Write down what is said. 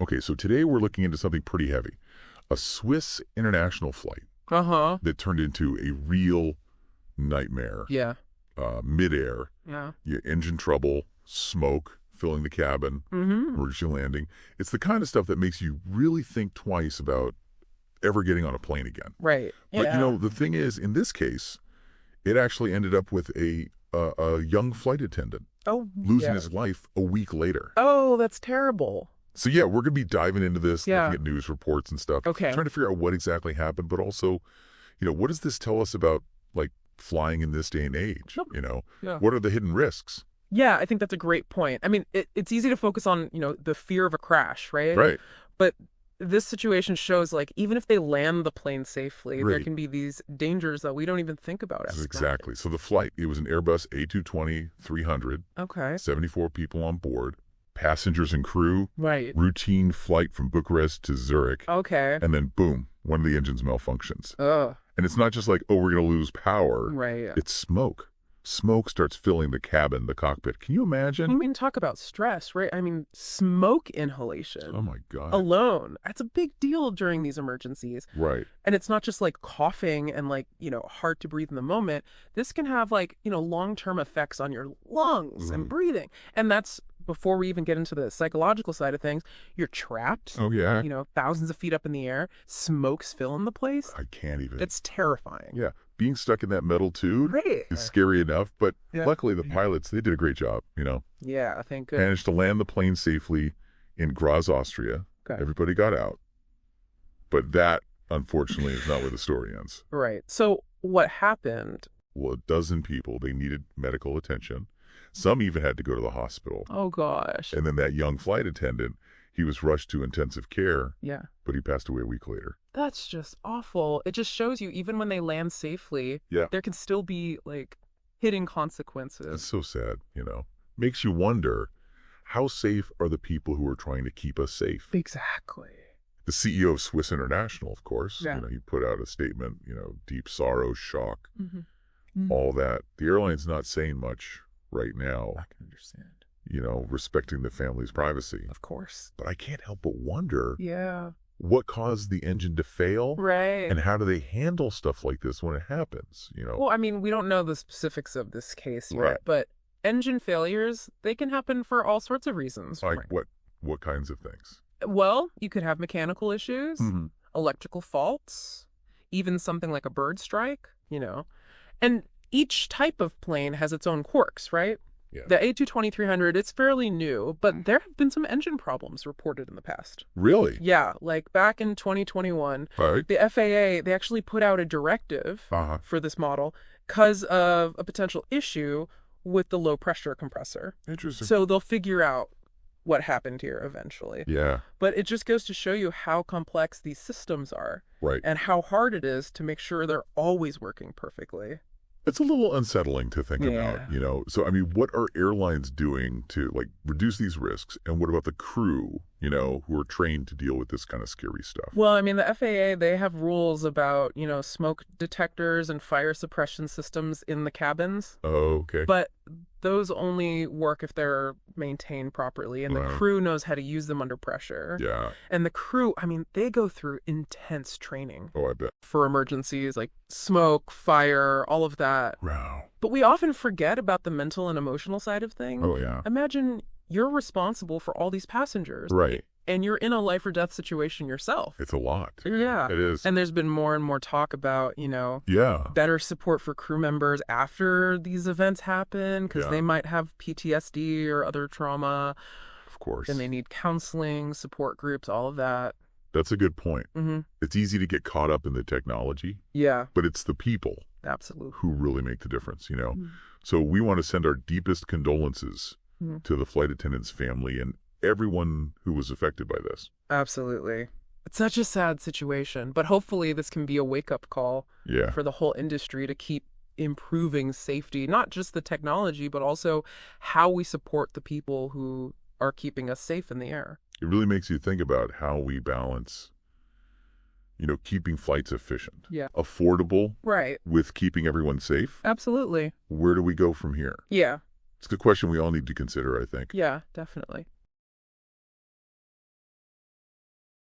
Okay, so today we're looking into something pretty heavy. A Swiss international flight Uh-huh. that turned into a real nightmare. Yeah. Midair, Yeah. engine trouble, smoke, filling the cabin, Mm-hmm. emergency landing. It's the kind of stuff that makes you really think twice about ever getting on a plane again. Right. But, Yeah. the thing is, in this case, it actually ended up with a young flight attendant Oh, losing yeah. his life a week later. Oh, that's terrible. So, yeah, we're going to be diving into this, Yeah. looking at news reports and stuff, Okay. trying to figure out what exactly happened, but also, what does this tell us about, like, flying in this day and age? Nope. Yeah. What are the hidden risks? Yeah, I think that's a great point. I mean, it's easy to focus on, the fear of a crash, right? Right. But this situation shows, like, even if they land the plane safely, there Right. can be these dangers that we don't even think about as Exactly. So the flight, it was an Airbus A220-300, Okay. 74 people on board, passengers and crew, Right. routine flight from Bucharest to Zurich, Okay. and then boom, one of the engines malfunctions. Ugh. And it's not just like, oh, we're going to lose power. Right. It's smoke. Smoke starts filling the cabin, the cockpit. Can you I imagine? mean, talk about stress, right? I mean, smoke inhalation Oh, my God. alone, that's a big deal during these emergencies. Right. And it's not just like coughing and like, hard to breathe in the moment. This can have like, long-term effects on your lungs and breathing. And that's before we even get into the psychological side of things. You're trapped, Oh, yeah. thousands of feet up in the air. Smoke's filling the place. I can't even. It's terrifying. Yeah. Being stuck in that metal tube Right. is scary enough, but Yeah. luckily the pilots, they did a great job, Yeah, thank goodness. Managed to land the plane safely in Graz, Austria. Okay. Everybody got out. But that, unfortunately, is not where the story ends. Right. So what happened? Well, a dozen people, they needed medical attention. Some even had to go to the hospital. Oh, gosh. And then that young flight attendant, he was rushed to intensive care, Yeah. but he passed away a week later. That's just awful. It just shows you, even when they land safely, Yeah. there can still be, like, hidden It's consequences. so sad, Makes you wonder, how safe are the people who are trying to keep us safe? Exactly. The CEO of Swiss International, of course, Yeah. he put out a statement, deep sorrow, shock, Mm-hmm. all that. The airline's not saying much right now, I can understand. respecting the family's privacy. Of course. But I can't help but wonder Yeah. what caused the engine to fail Right. and how do they handle stuff like this when it happens, Well, I mean, we don't know the specifics of this case yet, Right. but engine failures, they can happen for all sorts of reasons. Like what kinds of things? Well, you could have mechanical issues, Mhm. electrical faults, even something like a bird strike, And each type of plane has its own quirks, right? Yeah. The A220-300, it's fairly new, but there have been some engine problems reported in the past. Really? Yeah, like back in 2021, All right. the FAA, they actually put out a directive Uh-huh. for this model because of a potential issue with the low pressure compressor. Interesting. So they'll figure out what happened here eventually. Yeah, But it just goes to show you how complex these systems are right. and how hard it is to make sure they're always working perfectly. It's a little unsettling to think Yeah. about, So, I mean, what are airlines doing to, like, reduce these risks? And what about the crew, who are trained to deal with this kind of scary stuff? Well, I mean, the FAA, they have rules about, smoke detectors and fire suppression systems in the cabins. Oh, okay. But those only work if they're maintained properly, and the Right. crew knows how to use them under pressure. Yeah. And the crew, I mean, they go through intense training Oh, I bet. for emergencies like smoke, fire, all of that. Wow. But we often forget about the mental and emotional side of things. Oh, yeah. Imagine you're responsible for all these passengers. Right. And you're in a life or death situation yourself. It's a lot. Yeah. It is. And there's been more and more talk about, Yeah. better support for crew members after these events happen because Yeah. they might have PTSD or other trauma, Of course. and they need counseling, support groups, all of that. That's a good point. Mm-hmm. It's easy to get caught up in the technology, Yeah, but it's the people absolutely. who really make the difference, Mm. So we want to send our deepest condolences Mm. to the flight attendant's family and everyone who was affected by this. Absolutely. It's such a sad situation, but hopefully this can be a wake-up call Yeah. for the whole industry to keep improving safety, not just the technology, but also how we support the people who are keeping us safe in the air. It really makes you think about how we balance, keeping flights efficient, Yeah. affordable Right. with keeping everyone safe. Absolutely. Where do we go from here? Yeah. It's a question we all need to consider, I think. Yeah, definitely.